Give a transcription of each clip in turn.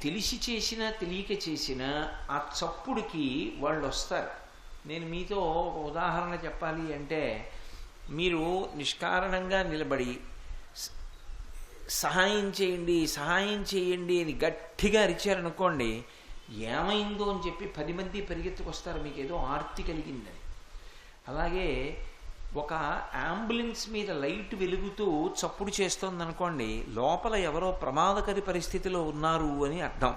తెలిసి చేసినా తెలియక చేసినా ఆ చప్పుడుకి వాళ్ళు వస్తారు. నేను మీతో ఒక ఉదాహరణ చెప్పాలి అంటే, మీరు నిష్కారణంగా నిలబడి సహాయం చేయండి సహాయం చేయండి అని గట్టిగా అరిచారనుకోండి, ఏమైందో అని చెప్పి 10 మంది పరిగెత్తుకొస్తారు మీకు ఏదో ఆర్తి కలిగిందని. అలాగే ఒక అంబులెన్స్ మీద లైట్ వెలుగుతూ చప్పుడు చేస్తోందనుకోండి, లోపల ఎవరో ప్రమాదకరి పరిస్థితిలో ఉన్నారు అని అర్థం.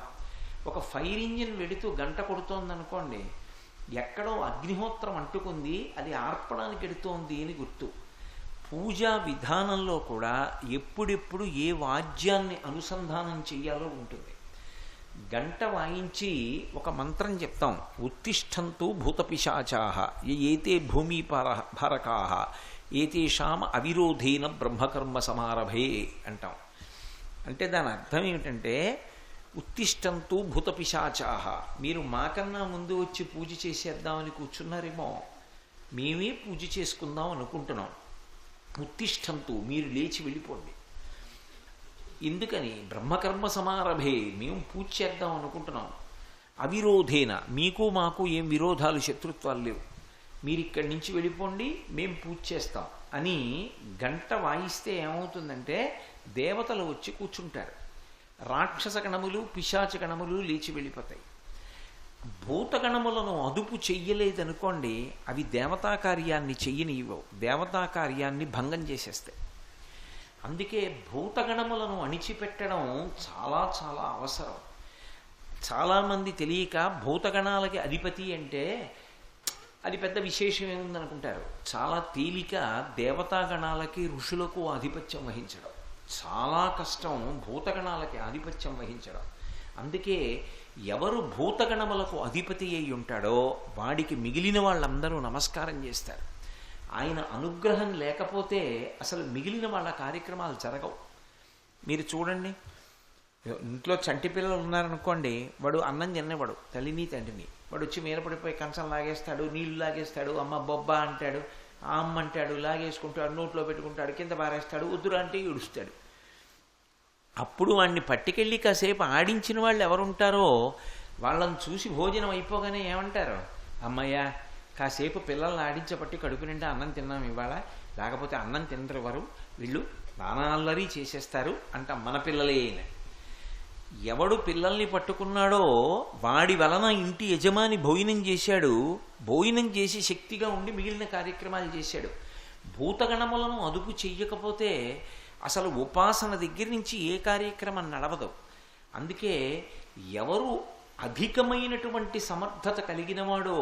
ఒక ఫైర్ ఇంజిన్ వెడుతూ గంట కొడుతోందనుకోండి, ఎక్కడో అగ్నిహోత్రం అంటుకుంది, అది ఆర్పడానికి ఎడుతోంది అని గుర్తు. పూజా విధానంలో కూడా ఎప్పుడెప్పుడు ఏ వాద్యాన్ని అనుసంధానం చెయ్యాలో ఉంటుంది. గంట వాయించి ఒక మంత్రం చెప్తాం, ఉత్తిష్టంతు భూతపిశాచాః ఏతే భూమిపారకాః ఏతేషాం అవిరోధేన బ్రహ్మకర్మ సమారభే అంటాం. అంటే దాని అర్థం ఏమిటంటే, ఉత్తిష్టంతు భూతపిశాచాః, మీరు మాకన్నా ముందు వచ్చి పూజ చేసేద్దామని కూర్చున్నారేమో, మేమే పూజ చేసుకుందాం అనుకుంటున్నాం. ఉత్తిష్టంతు, మీరు లేచి వెళ్ళిపోండి. ఎందుకని? బ్రహ్మకర్మ సమారభే, మేము పూజ చేద్దాం అనుకుంటున్నాం. అవిరోధేన, మీకు మాకు ఏం విరోధాలు శత్రుత్వాలు లేవు, మీరు ఇక్కడి నుంచి వెళ్ళిపోండి, మేము పూజ చేస్తాం అని గంట వాయిస్తే ఏమవుతుందంటే, దేవతలు వచ్చి కూర్చుంటారు. రాక్షస గణములు పిశాచ గణములు లేచి వెళ్ళిపోతాయి. భూతగణములను అదుపు చెయ్యలేదనుకోండి, అవి దేవతా కార్యాన్ని చెయ్యనివ్వవు, దేవతా కార్యాన్ని భంగం చేసేస్తాయి. అందుకే భూతగణములను అణిచిపెట్టడం చాలా చాలా అవసరం. చాలామంది తెలియక భూతగణాలకి అధిపతి అంటే అది పెద్ద విశేషం ఏముందనుకుంటారు. చాలా తేలిక దేవతాగణాలకి ఋషులకు ఆధిపత్యం వహించడం. చాలా కష్టం భూతగణాలకి ఆధిపత్యం వహించడం. అందుకే ఎవరు భూతగణములకు అధిపతి అయి ఉంటాడో వాడికి మిగిలిన వాళ్ళందరూ నమస్కారం చేస్తారు. ఆయన అనుగ్రహం లేకపోతే అసలు మిగిలిన వాళ్ళ కార్యక్రమాలు జరగవు. మీరు చూడండి, ఇంట్లో చంటి పిల్లలు ఉన్నారనుకోండి, వాడు అన్నం తినేవాడు, తల్లిని తండ్రిని, వాడు వచ్చి మీద పడిపోయి కంచం లాగేస్తాడు, నీళ్లు లాగేస్తాడు, అమ్మ బొబ్బ అంటాడు, ఆ అమ్మ అంటాడు, లాగేసుకుంటాడు, నోట్లో పెట్టుకుంటాడు, కింద పారేస్తాడు, వద్దురా అంటే ఏడుస్తాడు. అప్పుడు వాడిని పట్టుకెళ్ళి కాసేపు ఆడించిన వాళ్ళు ఎవరుంటారో వాళ్ళని చూసి భోజనం అయిపోగానే ఏమంటారు, అమ్మయ్య కాసేపు పిల్లల్ని ఆడించబట్టి కడుపు నిండా అన్నం తిన్నాం ఇవాళ, లేకపోతే అన్నం తినరు ఎవరు, వీళ్ళు నానాల్లరీ చేసేస్తారు అంట మన పిల్లలే. ఎవడు పిల్లల్ని పట్టుకున్నాడో వాడి వలన ఇంటి యజమాని భోజనం చేశాడు, భోజనం చేసి శక్తిగా ఉండి మిగిలిన కార్యక్రమాలు చేశాడు. భూతగణములను అదుపు చెయ్యకపోతే అసలు ఉపాసన దగ్గర నుంచి ఏ కార్యక్రమం నడవదు. అందుకే ఎవరు అధికమైనటువంటి సమర్థత కలిగినవాడో,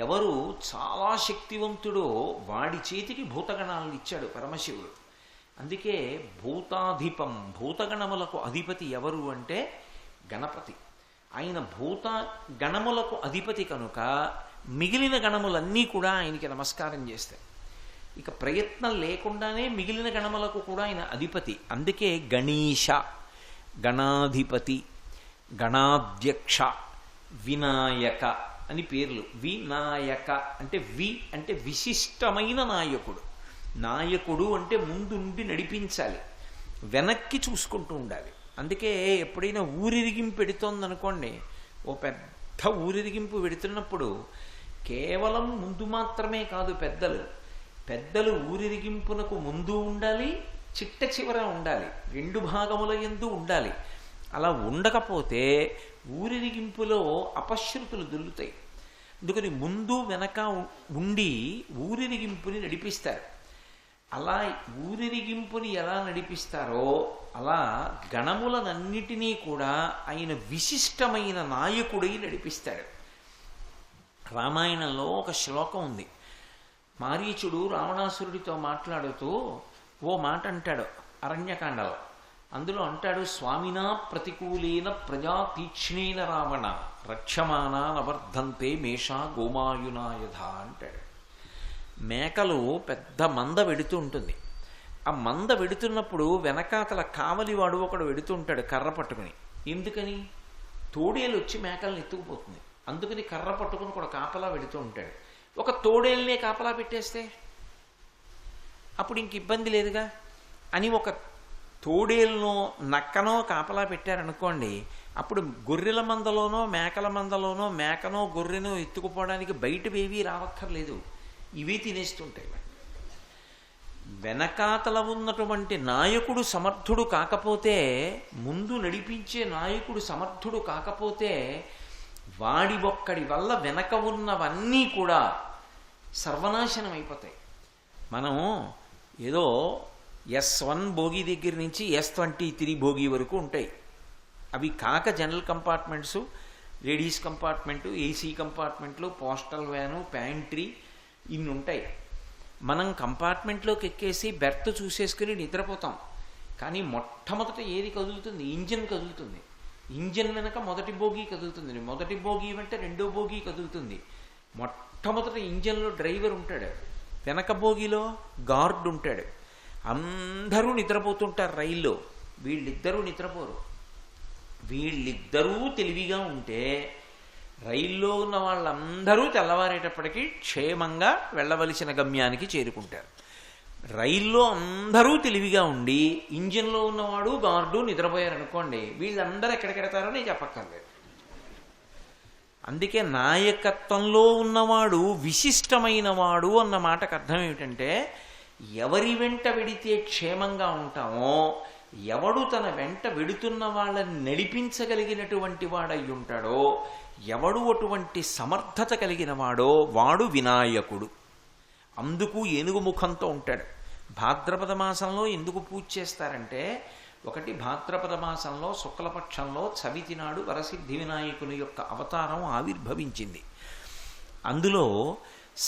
ఎవరు చాలా శక్తివంతుడో వాడి చేతికి భూతగణాలను ఇచ్చాడు పరమశివుడు. అందుకే భూతాధిపం, భూతగణములకు అధిపతి ఎవరు అంటే గణపతి. ఆయన భూత గణములకు అధిపతి కనుక మిగిలిన గణములన్నీ కూడా ఆయనకి నమస్కారం చేస్తాయి. ఇక ప్రయత్నం లేకుండానే మిగిలిన గణములకు కూడా ఆయన అధిపతి. అందుకే గణేశ, గణాధిపతి, గణాధ్యక్ష, వినాయక అని పేర్లు. వినాయక అంటే అంటే విశిష్టమైన నాయకుడు. నాయకుడు అంటే ముందుండి నడిపించాలి, వెనక్కి చూసుకుంటూ ఉండాలి. అందుకే ఎప్పుడైనా ఊరిరిగింపు పెడుతోందనుకోండి, ఓ పెద్ద ఊరిరిగింపు పెడుతున్నప్పుడు కేవలం ముందు మాత్రమే కాదు, పెద్దలు ఊరిరిగింపునకు ముందు ఉండాలి, చిట్ట చివర ఉండాలి, 2 భాగముల యందు ఉండాలి. అలా ఉండకపోతే ఊరిరిగింపులో అపశృతులు దొల్లుతాయి. అందుకని ముందు వెనక ఉండి ఊరిరిగింపుని నడిపిస్తారు. అలా ఊరిరిగింపుని ఎలా నడిపిస్తారో అలా గణములనన్నిటినీ కూడా ఆయన విశిష్టమైన నాయకుడై నడిపిస్తాడు. రామాయణంలో ఒక శ్లోకం ఉంది. మారీచుడు రావణాసురుడితో మాట్లాడుతూ ఓ మాట అంటాడు అరణ్యకాండలో. అందులో అంటాడు, స్వామినా ప్రతికూలేన ప్రజా తీక్ష్ణేన రావణ రక్షమానా నవర్ధంతే మేషా గోమాయునాయధ అంటాడు. మేకలు పెద్ద మంద వెడుతూ ఉంటుంది. ఆ మంద వెడుతున్నప్పుడు వెనకాతల కావలివాడు ఒకడు వెడుతూ ఉంటాడు కర్ర పట్టుకుని. ఎందుకని? తోడేలు వచ్చి మేకలను ఎత్తుకుపోతుంది. అందుకని కర్ర పట్టుకుని కూడా కాపలా వెడుతూ ఉంటాడు. ఒక తోడేల్నే కాపలా పెట్టేస్తే అప్పుడు ఇంక ఇబ్బంది లేదుగా అని ఒక తోడేలునో నక్కనో కాపలా పెట్టారనుకోండి, అప్పుడు గొర్రెల మందలోనో మేకల మందలోనో మేకనో గొర్రెనో ఎత్తుకుపోవడానికి బయటవేవీ రావక్కర్లేదు, ఇవే తినేస్తుంటాయి. వెనకాతల ఉన్నటువంటి నాయకుడు సమర్థుడు కాకపోతే, ముందు నడిపించే నాయకుడు సమర్థుడు కాకపోతే, వాడి ఒక్కడి వల్ల వెనక ఉన్నవన్నీ కూడా సర్వనాశనం అయిపోతాయి. మనం ఏదో S1 బోగి దగ్గర నుంచి S23 బోగి వరకు ఉంటాయి. అవి కాక general compartments, ladies compartment, AC కంపార్ట్మెంట్లు, పోస్టల్ వ్యాను, ప్యాంట్రీ, ఇన్ని ఉంటాయి. మనం కంపార్ట్మెంట్లోకి ఎక్కేసి బెర్త్ చూసేసుకుని నిద్రపోతాం. కానీ మొట్టమొదట ఏది కదులుతుంది? ఇంజిన్ కదులుతుంది. ఇంజిన్ వెనక మొదటి బోగి కదులుతుంది, మొదటి బోగి వెంట రెండో బోగి కదులుతుంది. మొట్టమొదట ఇంజిన్లో డ్రైవర్ ఉంటాడు, వెనక బోగిలో గార్డ్ ఉంటాడు. అందరూ నిద్రపోతుంటారు రైల్లో, వీళ్ళిద్దరూ నిద్రపోరు. వీళ్ళిద్దరూ తెలివిగా ఉంటే రైల్లో ఉన్న వాళ్ళందరూ తెల్లవారేటప్పటికీ క్షేమంగా వెళ్ళవలసిన గమ్యానికి చేరుకుంటారు. రైల్లో అందరూ తెలివిగా ఉండి ఇంజిన్లో ఉన్నవాడు గార్డు నిద్రపోయారనుకోండి, వీళ్ళందరూ ఎక్కడికెడతారో నేను చెప్పక్కర్లేదు. అందుకే నాయకత్వంలో ఉన్నవాడు విశిష్టమైన వాడు అన్న మాటకు అర్థం ఏమిటంటే, ఎవరి వెంట వెడితే క్షేమంగా ఉంటామో, ఎవడు తన వెంట వెడుతున్న వాళ్ళని నడిపించగలిగినటువంటి వాడై ఉంటాడో, ఎవడు అటువంటి సమర్థత కలిగిన వాడో వాడు వినాయకుడు. అందుకు ఏనుగు ముఖంతో ఉంటాడు. భాద్రపద మాసంలో ఎందుకు పూజ చేస్తారంటే, ఒకటి భాద్రపద మాసంలో శుక్లపక్షంలో చవితి నాడు వరసిద్ధి వినాయకుని యొక్క అవతారం ఆవిర్భవించింది. అందులో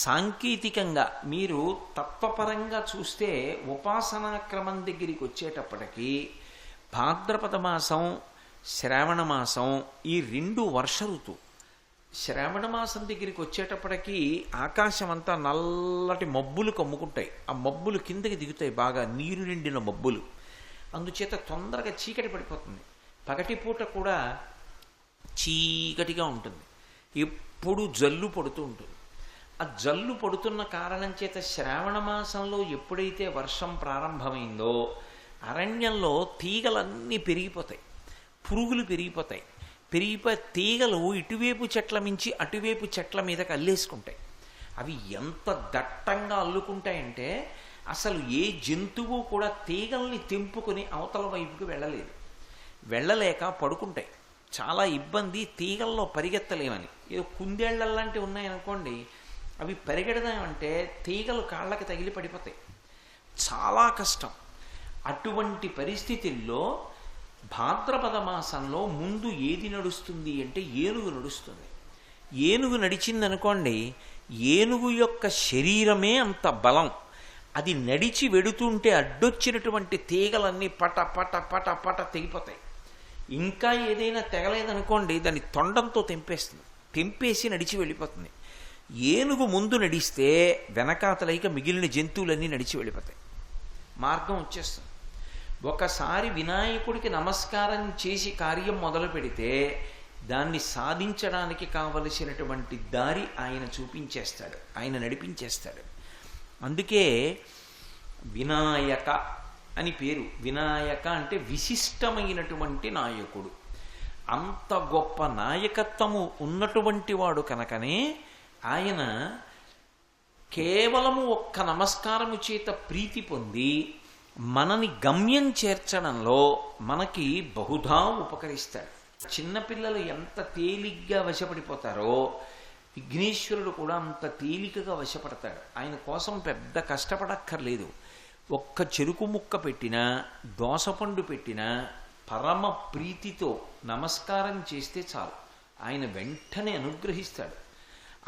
సాంకేతికంగా మీరు తత్వపరంగా చూస్తే ఉపాసనా క్రమం దగ్గరికి వచ్చేటప్పటికీ భాద్రపద మాసం, శ్రావణ మాసం, ఈ రెండు వర్ష ఋతువు. శ్రావణ మాసం దగ్గరికి వచ్చేటప్పటికీ ఆకాశం అంతా నల్లటి మబ్బులు కమ్ముకుంటాయి. ఆ మబ్బులు కిందకి దిగుతాయి, బాగా నీరు నిండిన మబ్బులు. అందుచేత తొందరగా చీకటి పడిపోతుంది. పగటిపూట కూడా చీకటిగా ఉంటుంది, ఎప్పుడు జల్లు పడుతూ ఉంటుంది. ఆ జల్లు పడుతున్న కారణం చేత శ్రావణ మాసంలో ఎప్పుడైతే వర్షం ప్రారంభమైందో అరణ్యంలో తీగలన్నీ పెరిగిపోతాయి, పురుగులు పెరిగిపోతాయి. పెరిగిపోయి తీగలు ఇటువైపు చెట్ల మించి అటువైపు చెట్ల మీదకి అల్లేసుకుంటాయి. అవి ఎంత దట్టంగా అల్లుకుంటాయంటే అసలు ఏ జంతువు కూడా తీగల్ని తెంపుకొని అవతల వైపుకి వెళ్ళలేక పడుకుంటాయి. చాలా ఇబ్బంది, తీగల్లో పరిగెత్తలేమని. ఏదో కుందేళ్లలాంటివి ఉన్నాయనుకోండి, అవి పరిగెడదామంటే తీగలు కాళ్ళకి తగిలి పడిపోతాయి, చాలా కష్టం. అటువంటి పరిస్థితుల్లో భాద్రపద మాసంలో ముందు ఏది నడుస్తుంది అంటే ఏనుగు నడుస్తుంది. ఏనుగు నడిచిందనుకోండి, ఏనుగు యొక్క శరీరమే అంత బలం. అది నడిచి వెడుతుంటే అడ్డొచ్చినటువంటి తీగలన్నీ పట పట పట పట తెగిపోతాయి. ఇంకా ఏదైనా తెగలేదనుకోండి, దాన్ని తొండంతో తెంపేసి నడిచి వెళ్ళిపోతుంది. ఏనుగు ముందు నడిస్తే వెనకాతలైక మిగిలిన జంతువులన్నీ నడిచి వెళ్ళిపోతాయి, మార్గం వచ్చేస్తుంది. ఒకసారి వినాయకుడికి నమస్కారం చేసి కార్యం మొదలు పెడితే దాన్ని సాధించడానికి కావలసినటువంటి దారి ఆయన చూపించేస్తాడు, ఆయన నడిపించేస్తాడు. అందుకే వినాయక అని పేరు. వినాయక అంటే విశిష్టమైనటువంటి నాయకుడు. అంత గొప్ప నాయకత్వము ఉన్నటువంటి వాడు కనుకనే ఆయన కేవలము ఒక్క నమస్కారము చేత ప్రీతి పొంది మనని గమ్యం చేర్చడంలో మనకి బహుధా ఉపకరిస్తాడు. చిన్నపిల్లలు ఎంత తేలిగ్గా వశపడిపోతారో విఘ్నేశ్వరుడు కూడా అంత తేలికగా వశపడతాడు. ఆయన కోసం పెద్ద కష్టపడక్కర్లేదు. ఒక్క చెరుకు ముక్క పెట్టినా, దోసపండు పెట్టినా పరమ ప్రీతితో నమస్కారం చేస్తే చాలు, ఆయన వెంటనే అనుగ్రహిస్తాడు.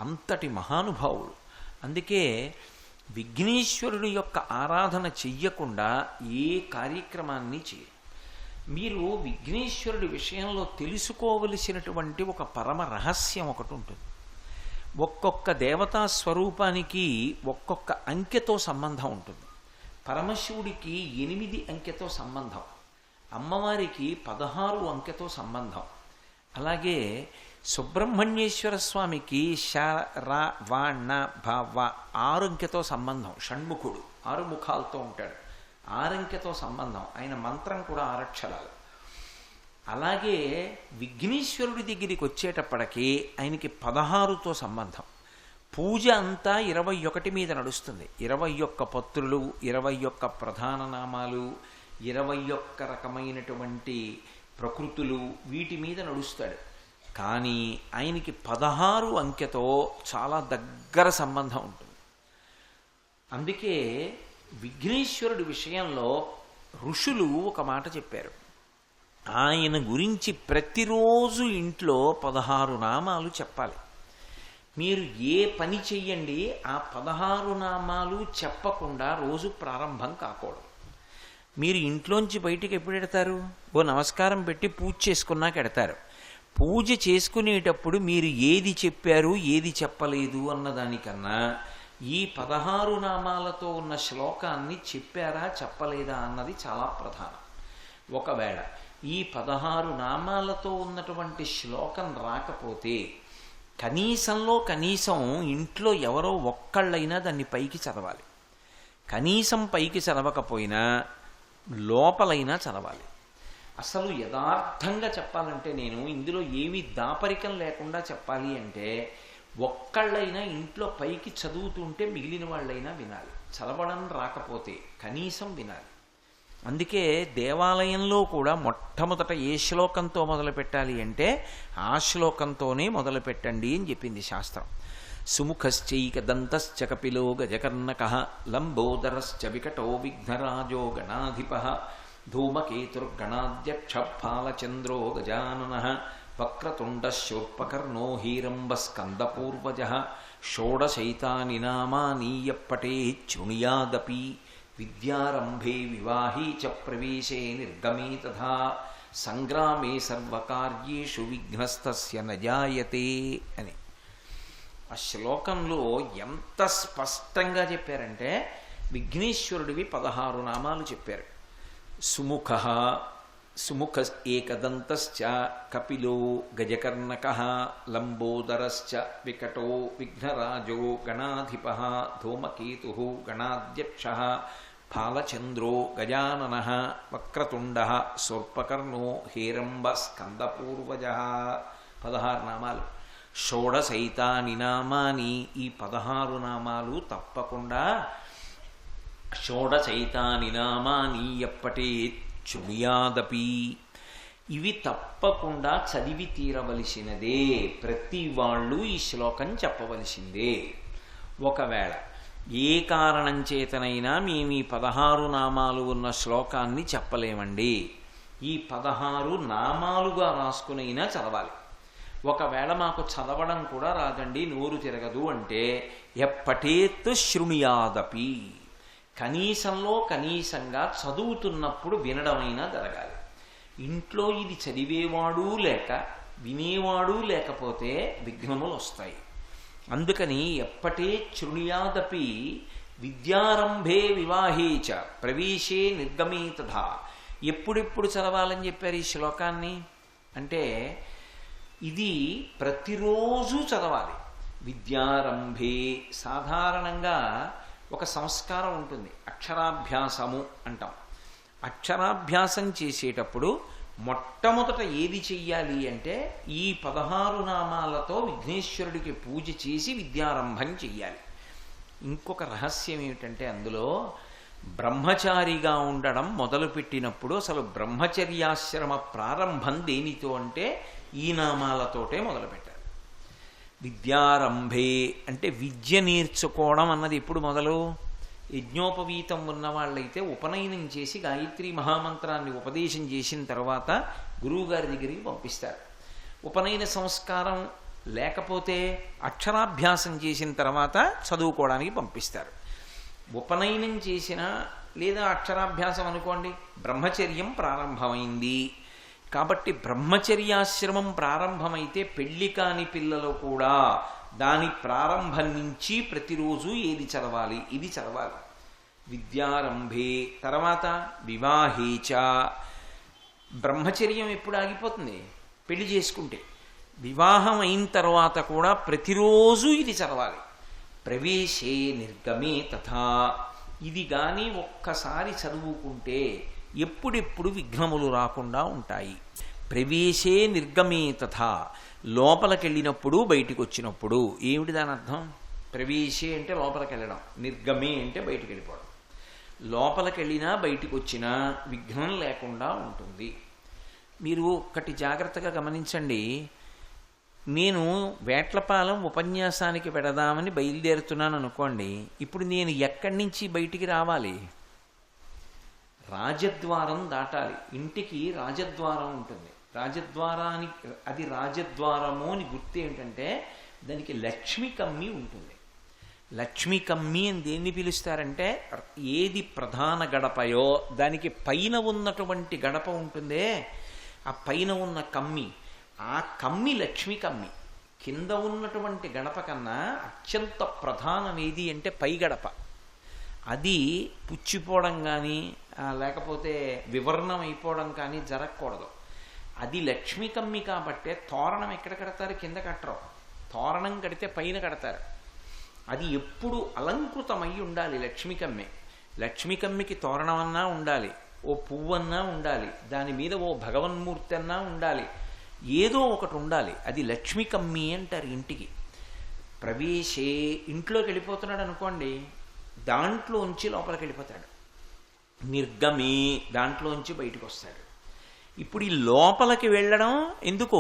అంతటి మహానుభావుడు. అందుకే విఘ్నేశ్వరుడు యొక్క ఆరాధన చెయ్యకుండా ఏ కార్యక్రమాన్ని చేయరు. మీరు విఘ్నేశ్వరుడి విషయంలో తెలుసుకోవలసినటువంటి ఒక పరమ రహస్యం ఒకటి ఉంటుంది. ఒక్కొక్క దేవతా స్వరూపానికి ఒక్కొక్క అంకెతో సంబంధం ఉంటుంది. పరమశివుడికి 8 అంకెతో సంబంధం, అమ్మవారికి 16 అంకెతో సంబంధం. అలాగే సుబ్రహ్మణ్యేశ్వర స్వామికి ష ర వ ణ భ వ 6 అంకెతో సంబంధం. షణ్ముఖుడు 6 ముఖాలతో ఉంటాడు. ఆరంకెతో సంబంధం. ఆయన మంత్రం కూడా 6 అక్షరాలు. అలాగే విఘ్నేశ్వరుడి దగ్గరికి వచ్చేటప్పటికీ ఆయనకి 16తో సంబంధం. పూజ అంతా 21 మీద నడుస్తుంది. 21 పత్రులు, 21 ప్రధాన నామాలు, 21 రకమైనటువంటి ప్రకృతులు, వీటి మీద నడుస్తాడు. కానీ ఆయనకి 16 అంకెతో చాలా దగ్గర సంబంధం ఉంటుంది. అందుకే విఘ్నేశ్వరుడి విషయంలో ఋషులు ఒక మాట చెప్పారు. ఆయన గురించి ప్రతిరోజు ఇంట్లో 16 నామాలు చెప్పాలి. మీరు ఏ పని చెయ్యండి, ఆ 16 నామాలు చెప్పకుండా రోజు ప్రారంభం కాకూడదు. మీరు ఇంట్లోంచి బయటికి ఎప్పుడు ఎడతారు? ఓ నమస్కారం పెట్టి పూజ చేసుకున్నాక ఎడతారు. పూజ చేసుకునేటప్పుడు మీరు ఏది చెప్పారు ఏది చెప్పలేదు అన్నదానికన్నా ఈ 16 నామాలతో ఉన్న శ్లోకాన్ని చెప్పారా చెప్పలేదా అన్నది చాలా ప్రధానం. ఒకవేళ ఈ 16 నామాలతో ఉన్నటువంటి శ్లోకం రాకపోతే కనీసంలో కనీసం ఇంట్లో ఎవరో ఒక్కళ్ళైనా దాన్ని పైకి చదవాలి. కనీసం పైకి చదవకపోయినా లోపలైనా చదవాలి. అసలు యథార్థంగా చెప్పాలంటే నేను ఇందులో ఏమీ దాపరికం లేకుండా చెప్పాలి అంటే ఒక్కళ్ళైనా ఇంట్లో పైకి చదువుతుంటే మిగిలిన వాళ్ళైనా వినాలి. చదవడం రాకపోతే కనీసం వినాలి. అందుకే దేవాలయంలో కూడా మొట్టమొదట ఏ శ్లోకంతో మొదలు పెట్టాలి అంటే ఆ శ్లోకంతోనే మొదలు పెట్టండి అని చెప్పింది శాస్త్రం. సుముఖశ్చైకదంతశ్చ కపిలో గజకర్ణకః లంబోదరశ్చ వికటో విఘ్నరాజో గణాధిపః ధూమకేతుర్గణాధ్యక్ష ఫాలచంద్రో గజాననః వక్రతుండశూర్పకర్ణో హీరంబస్కందపూర్వజః షోడశైతాని నామాని యప్పఠేత్ శృణుయాదపి విద్యారంభే వివాహే చ ప్రవేశే నిర్గమే తథా సంగ్రామే సర్వకార్యేషు విఘ్నస్తస్య న జాయతే అని ఆ శ్లోకంలో ఎంత స్పష్టంగా చెప్పారంటే విఘ్నేశ్వరుడివి 16 నామాలు చెప్పారు. సుముఖ ఏకదంతశ్చ కపిలో గజకర్ణకః లంబోదరశ్చ వికటో విఘ్నరాజో గణాధిపః ధూమకేతుః గణాధ్యక్షః ఫాలచంద్రో గజాననః వక్రతుండః శూర్పకర్ణో హేరంబస్కందపూర్వజః 16 నామాలు. షోడశైతాని నామాని ఈ 16 నామాలు తప్పకుండా షోడశైతాని నామాని యప్పఠేత్ శృణుయాదపి ఇవి తప్పకుండా చదివి తీరవలసినదే. ప్రతి వాళ్ళు ఈ శ్లోకం చెప్పవలసిందే. ఒకవేళ ఏ కారణం చేతనైనా మేము ఈ 16 నామాలు ఉన్న శ్లోకాన్ని చెప్పలేమండి, ఈ 16 నామాలుగా రాసుకునైనా చదవాలి. ఒకవేళ మాకు చదవడం కూడా రాదండి, నోరు తిరగదు అంటే ఎప్పటేత్ శృణుయాదపి కనీసంలో కనీసంగా చదువుతున్నప్పుడు వినడమైనా జరగాలి. ఇంట్లో ఇది చదివేవాడు లేక వినేవాడు లేకపోతే విఘ్నములు వస్తాయి. అందుకని ఎప్పటే శృణుయాదపి విద్యారంభే వివాహే చ ప్రవేశే నిర్గమే తథా ఎప్పుడెప్పుడు చదవాలని చెప్పారు ఈ శ్లోకాన్ని అంటే ఇది ప్రతిరోజు చదవాలి. విద్యారంభే సాధారణంగా ఒక సంస్కారం ఉంటుంది, అక్షరాభ్యాసము అంటాం. అక్షరాభ్యాసం చేసేటప్పుడు మొట్టమొదట ఏది చెయ్యాలి అంటే ఈ 16 నామాలతో విఘ్నేశ్వరుడికి పూజ చేసి విద్యారంభం చెయ్యాలి. ఇంకొక రహస్యం ఏమిటంటే అందులో బ్రహ్మచారిగా ఉండడం మొదలుపెట్టినప్పుడు అసలు బ్రహ్మచర్యాశ్రమ ప్రారంభం దేనితో అంటే ఈ నామాలతోటే మొదలుపెట్టాలి. విద్యారంభే అంటే విద్య నేర్చుకోవడం అన్నది ఎప్పుడు మొదలు? యజ్ఞోపవీతం ఉన్న వాళ్ళైతే ఉపనయనం చేసి గాయత్రీ మహామంత్రాన్ని ఉపదేశం చేసిన తర్వాత గురువుగారి దగ్గరికి పంపిస్తారు. ఉపనయన సంస్కారం లేకపోతే అక్షరాభ్యాసం చేసిన తర్వాత చదువుకోవడానికి పంపిస్తారు. ఉపనయనం చేసిన లేదా అక్షరాభ్యాసం అనుకోండి, బ్రహ్మచర్యం ప్రారంభమైంది కాబట్టి బ్రహ్మచర్యాశ్రమం ప్రారంభమైతే పెళ్లి కాని పిల్లలు కూడా దాని ప్రారంభం నుంచి ప్రతిరోజు ఏది చదవాలి? ఇది చదవాలి. విద్యారంభే తర్వాత వివాహేచ బ్రహ్మచర్యం ఎప్పుడు ఆగిపోతుంది? పెళ్లి చేసుకుంటే. వివాహం అయిన తర్వాత కూడా ప్రతిరోజు ఇది చదవాలి. ప్రవేశే నిర్గమే తథా ఇది కానీ ఒక్కసారి చదువుకుంటే ఎప్పుడెప్పుడు విఘ్నములు రాకుండా ఉంటాయి. ప్రవేశే నిర్గమే తథా, లోపలికెళ్ళినప్పుడు బయటికి వచ్చినప్పుడు. ఏమిటి దాని అర్థం? ప్రవేశే అంటే లోపలికి వెళ్ళడం, నిర్గమే అంటే బయటికి వెళ్ళిపోవడం. లోపలికి వెళ్ళినా బయటికి వచ్చినా విఘ్నం లేకుండా ఉంటుంది. మీరు ఒక్కటి జాగ్రత్తగా గమనించండి. నేను వేట్లపాలెం ఉపన్యాసానికి పెడదామని బయలుదేరుతున్నాను అనుకోండి. ఇప్పుడు నేను ఎక్కడి నుంచి బయటికి రావాలి? రాజద్వారం దాటాలి. ఇంటికి రాజద్వారం ఉంటుంది. రాజద్వారానికి, అది రాజద్వారము అని గుర్తు ఏంటంటే దానికి లక్ష్మి కమ్మి ఉంటుంది. లక్ష్మి కమ్మి అని దేన్ని పిలుస్తారంటే, ఏది ప్రధాన గడపయో దానికి పైన ఉన్నటువంటి గడప ఉంటుందే, ఆ పైన ఉన్న కమ్మి, ఆ కమ్మి లక్ష్మి కమ్మి. కింద ఉన్నటువంటి గడప కన్నా అత్యంత ప్రధానం ఏది అంటే పై గడప. అది పుచ్చిపోవడం కానీ లేకపోతే వివర్ణం అయిపోవడం కానీ జరగకూడదు. అది లక్ష్మి కమ్మి కాబట్టే తోరణం ఎక్కడ కడతారు? కింద కట్టరు. తోరణం కడితే పైన కడతారు. అది ఎప్పుడు అలంకృతమై ఉండాలి లక్ష్మి కమ్మి. లక్ష్మి కమ్మికి తోరణం అన్నా ఉండాలి, ఓ పువ్వన్నా ఉండాలి, దాని మీద ఓ భగవన్మూర్తి అన్నా ఉండాలి, ఏదో ఒకటి ఉండాలి. అది లక్ష్మి కమ్మి అంటారు ఇంటికి. ప్రవేశే, ఇంట్లోకి వెళ్ళిపోతున్నాడు అనుకోండి, దాంట్లోంచి లోపలికి వెళ్ళిపోతాడు. నిర్గమే, దాంట్లోంచి బయటకు వస్తాడు. ఇప్పుడు ఈ లోపలికి వెళ్ళడం ఎందుకు?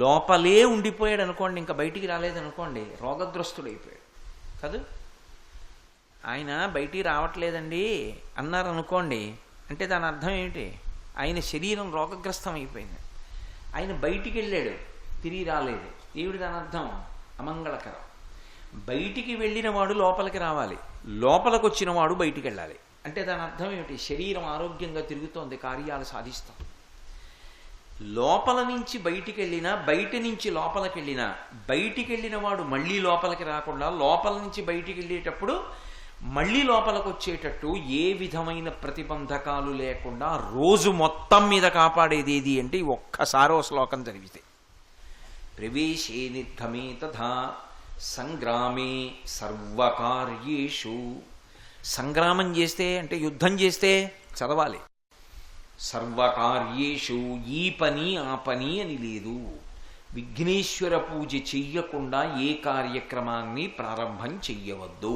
లోపలే ఉండిపోయాడు అనుకోండి, ఇంకా బయటికి రాలేదనుకోండి, రోగగ్రస్తుడైపోయాడు కాదు. ఆయన బయటికి రావట్లేదండి అన్నారు అనుకోండి, అంటే దాని అర్థం ఏమిటి? ఆయన శరీరం రోగగ్రస్తం అయిపోయింది. ఆయన బయటికి వెళ్ళాడు, తిరిగి రాలేదు, ఏమిటి దాని అర్థం? అమంగళకరం. బయటికి వెళ్ళిన వాడు లోపలికి రావాలి, లోపలికి వచ్చిన వాడు బయటికి వెళ్ళాలి. అంటే దాని అర్థం ఏమిటి? శరీరం ఆరోగ్యంగా తిరుగుతోంది, కార్యాలు సాధిస్తాం. లోపల నుంచి బయటికి వెళ్ళినా, బయట నుంచి లోపలికి వెళ్ళినా, బయటికి వెళ్ళిన వాడు మళ్ళీ లోపలికి రాకుండా లోపల నుంచి బయటికి వెళ్ళేటప్పుడు మళ్ళీ లోపలికి వచ్చేటట్టు ఏ విధమైన ప్రతిబంధకాలు లేకుండా రోజు మొత్తం మీద కాపాడేది ఏది అంటే ఒక్కసారో శ్లోకం చదివితే. ప్రవేశే నిర్గమే తథా సంగ్రామే సర్వకార్యేషు. సంగ్రామం చేస్తే అంటే యుద్ధం చేస్తే చదవాలి. సర్వకార్యేషు, ఈ పని ఆ పని అని లేదు. విఘ్నేశ్వర పూజ చెయ్యకుండా ఏ కార్యక్రమాన్ని ప్రారంభం చెయ్యవద్దు.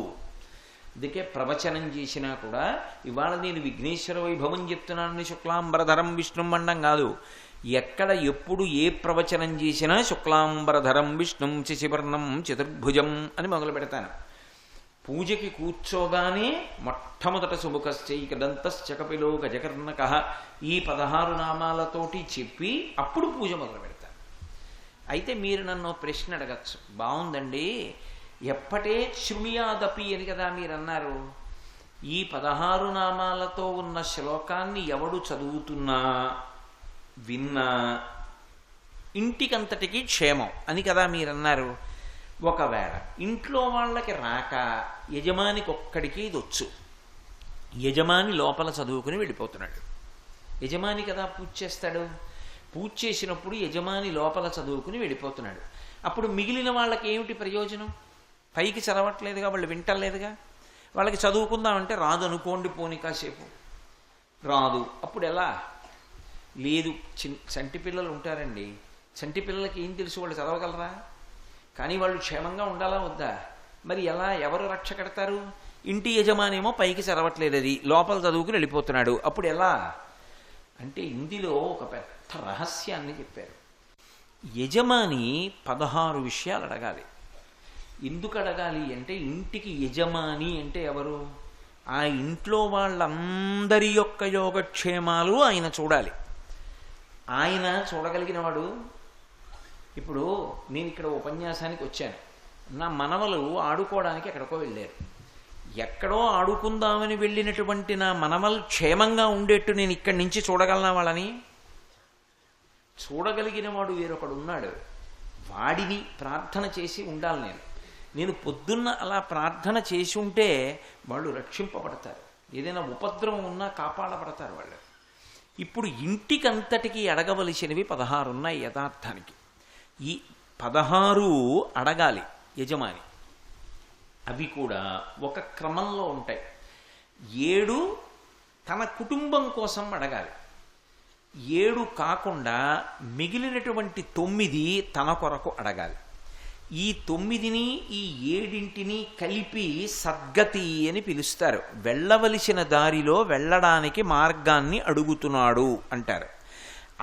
అందుకే ప్రవచనం చేసినా కూడా ఇవాళ నేను విఘ్నేశ్వర వైభవం చెప్తున్నానని శుక్లాంబరధరం విష్ణుం అండం కాదు. ఎక్కడ ఎప్పుడు ఏ ప్రవచనం చేసినా శుక్లాంబరధరం విష్ణుం శశివర్ణం చతుర్భుజం అని మొదలు పెడతాను. పూజకి కూర్చోగానే మొట్టమొదట సుముఖశ్చైకదంతశ్చ కపిలో గజకర్ణకః ఈ 16 నామాలతోటి చెప్పి అప్పుడు పూజ మొదలు పెడతాను. అయితే మీరు నన్ను ప్రశ్న అడగచ్చు, బాగుందండి, ఎప్పటే శృణుయాదపి అని కదా మీరు అన్నారు. ఈ 16 నామాలతో ఉన్న శ్లోకాన్ని ఎవడు చదువుతున్నా విన్నా ఇంటికంతటికి క్షేమం అని కదా మీరన్నారు. ఒకవేళ ఇంట్లో వాళ్ళకి రాక యజమానికి ఒక్కడికి ఇది వచ్చు, యజమాని లోపల చదువుకుని వెళ్ళిపోతున్నాడు. యజమాని కదా పూజ చేస్తాడు. పూజ చేసినప్పుడు యజమాని లోపల చదువుకుని వెళ్ళిపోతున్నాడు. అప్పుడు మిగిలిన వాళ్ళకి ఏమిటి ప్రయోజనం? పైకి చదవట్లేదుగా, వాళ్ళు వింటలేదుగా. వాళ్ళకి చదువుకుందామంటే రాదు అనుకోండి, పోని కాసేపు రాదు. అప్పుడు ఎలా? లేదు, చంటి పిల్లలు ఉంటారండి, చంటి పిల్లలకి ఏం తెలుసు, వాళ్ళు చదవగలరా? కానీ వాళ్ళు క్షేమంగా ఉండాలా వద్దా? మరి ఎలా, ఎవరు రక్ష కడతారు? ఇంటి యజమానేమో పైకి చదవట్లేదు, అది లోపల చదువుకుని వెళ్ళిపోతున్నాడు. అప్పుడు ఎలా అంటే ఇందులో ఒక పెద్ద రహస్యాన్ని చెప్పారు. యజమాని 16 విషయాలు అడగాలి. ఎందుకు అడగాలి అంటే, ఇంటికి యజమాని అంటే ఎవరు? ఆ ఇంట్లో వాళ్ళందరి యొక్క యోగక్షేమాలు ఆయన చూడాలి. ఆయన చూడగలిగిన వాడు. ఇప్పుడు నేను ఇక్కడ ఉపన్యాసానికి వచ్చాను, నా మనవలు ఆడుకోవడానికి ఎక్కడికో వెళ్ళారు. ఎక్కడో ఆడుకుందామని వెళ్ళినటువంటి నా మనవలు క్షేమంగా ఉండేట్టు నేను ఇక్కడి నుంచి చూడగలనా వాళ్ళని? చూడగలిగిన వాడు వేరొకడు ఉన్నాడు, వాడిని ప్రార్థన చేసి ఉండాలి. నేను పొద్దున్న అలా ప్రార్థన చేసి ఉంటే వాళ్ళు రక్షింపబడతారు, ఏదైనా ఉపద్రవం ఉన్నా కాపాడబడతారు వాళ్ళు. ఇప్పుడు ఇంటికంతటికి అడగవలసినవి 16 ఉన్నాయి యథార్థానికి. ఈ 16 అడగాలి యజమాని. అవి కూడా ఒక క్రమంలో ఉంటాయి. 7 తన కుటుంబం కోసం అడగాలి. 7 కాకుండా మిగిలినటువంటి 9 తన కొరకు అడగాలి. ఈ 9ని ఈ 7ని కలిపి సద్గతి అని పిలుస్తారు. వెళ్ళవలసిన దారిలో వెళ్ళడానికి మార్గాన్ని అడుగుతున్నాడు అంటారు.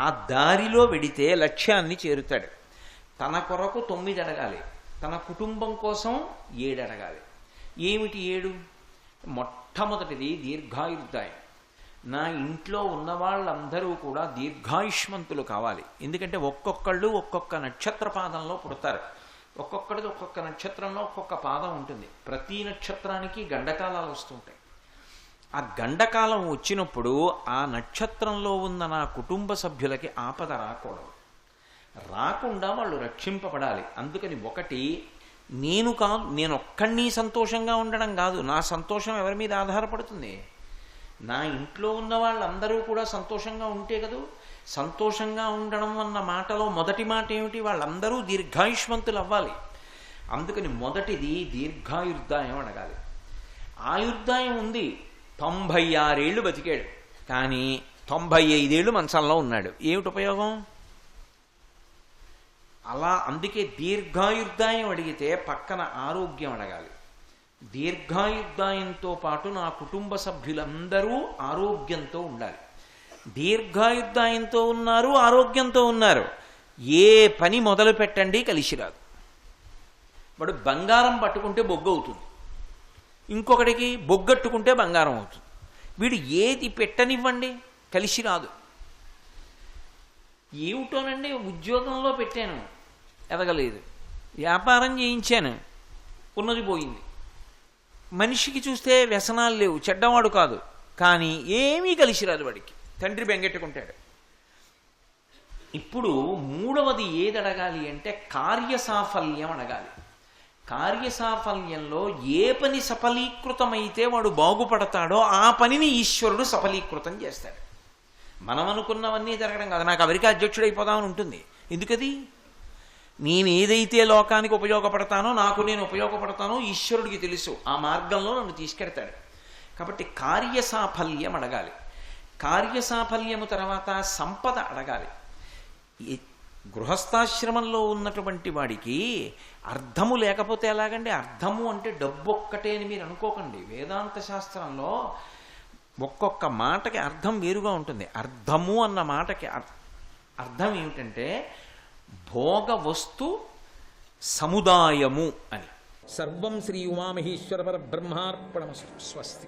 ఆ దారిలో వెడితే లక్ష్యాన్ని చేరుతాడు. తన కొరకు 9 అడగాలి, తన కుటుంబం కోసం 7 అడగాలి. ఏమిటి 7? మొట్టమొదటిది దీర్ఘాయుర్దాయం. నా ఇంట్లో ఉన్న వాళ్ళందరూ కూడా దీర్ఘాయుష్మంతులు కావాలి. ఎందుకంటే ఒక్కొక్కళ్ళు ఒక్కొక్క నక్షత్ర పాదంలో పుడతారు. ఒక్కొక్కడిది ఒక్కొక్క నక్షత్రంలో ఒక్కొక్క పాదం ఉంటుంది. ప్రతి నక్షత్రానికి గండకాలాలు వస్తుంటాయి. ఆ గండకాలం వచ్చినప్పుడు ఆ నక్షత్రంలో ఉన్న నా కుటుంబ సభ్యులకి ఆపద రాకుండా వాళ్ళు రక్షింపబడాలి. అందుకని ఒకటి, నేను ఒక్కడిని సంతోషంగా ఉండడం కాదు, నా సంతోషం ఎవరి మీద ఆధారపడుతుంది? నా ఇంట్లో ఉన్న వాళ్ళందరూ కూడా సంతోషంగా ఉంటే కదూ. సంతోషంగా ఉండడం అన్న మాటలో మొదటి మాట ఏమిటి? వాళ్ళందరూ దీర్ఘాయుష్మంతులు అవ్వాలి. అందుకని మొదటిది దీర్ఘాయుర్దాయం అడగాలి. ఆయుర్దాయం ఉంది, 96 ఏళ్ళు బతికాడు, కానీ 95 ఏళ్ళు మంచంలో ఉన్నాడు. ఏమిటి ఉపయోగం? అలా అందుకే దీర్ఘాయుర్దాయం అడిగితే పక్కన ఆరోగ్యం అడగాలి. దీర్ఘాయుర్దాయంతో పాటు నా కుటుంబ సభ్యులందరూ ఆరోగ్యంతో ఉండాలి. దీర్ఘాయుర్దాయంతో ఉన్నారు, ఆరోగ్యంతో ఉన్నారు, ఏ పని మొదలు పెట్టండి కలిసి రాదు. వాడు బంగారం పట్టుకుంటే బొగ్గు అవుతుంది, ఇంకొకటికి బొగ్గట్టుకుంటే బంగారం అవుతుంది. వీడు ఏది పెట్టనివ్వండి కలిసి రాదు. ఏమిటోనండి, ఉద్యోగంలో పెట్టాను ఎదగలేదు, వ్యాపారం చేయించాను ఉన్నది పోయింది, మనిషికి చూస్తే వ్యసనాలు లేవు, చెడ్డవాడు కాదు, కానీ ఏమీ కలిసి రాదు వాడికి, తండ్రి బెంగెట్టుకుంటాడు. ఇప్పుడు మూడవది ఏది అడగాలి అంటే కార్యసాఫల్యం అడగాలి. కార్యసాఫల్యంలో ఏ పని సఫలీకృతమైతే వాడు బాగుపడతాడో ఆ పనిని ఈశ్వరుడు సఫలీకృతం చేస్తాడు. మనం అనుకున్నవన్నీ జరగడం కాదు. నాకు అమెరికా అధ్యక్షుడు అయిపోదామని ఉంటుంది. ఎందుకది? నేను ఏదైతే లోకానికి ఉపయోగపడతానో, నాకు నేను ఉపయోగపడతానో ఈశ్వరుడికి తెలుసు. ఆ మార్గంలో నన్ను తీసుకెడతాడు. కాబట్టి కార్యసాఫల్యం అడగాలి. కార్యసాఫల్యము తర్వాత సంపద అడగాలి. గృహస్థాశ్రమంలో ఉన్నటువంటి వాడికి అర్థము లేకపోతే ఎలాగండి? అర్థము అంటే డబ్బు ఒక్కటే అని మీరు అనుకోకండి. వేదాంత శాస్త్రంలో ఒక్కొక్క మాటకి అర్థం వేరుగా ఉంటుంది. అర్థము అన్న మాటకి అర్థం ఏమిటంటే భోగ వస్తు సముదాయము అని. సర్వం శ్రీ ఉమామహేశ్వర పరబ్రహ్మార్పణమస్తు. స్వస్తి.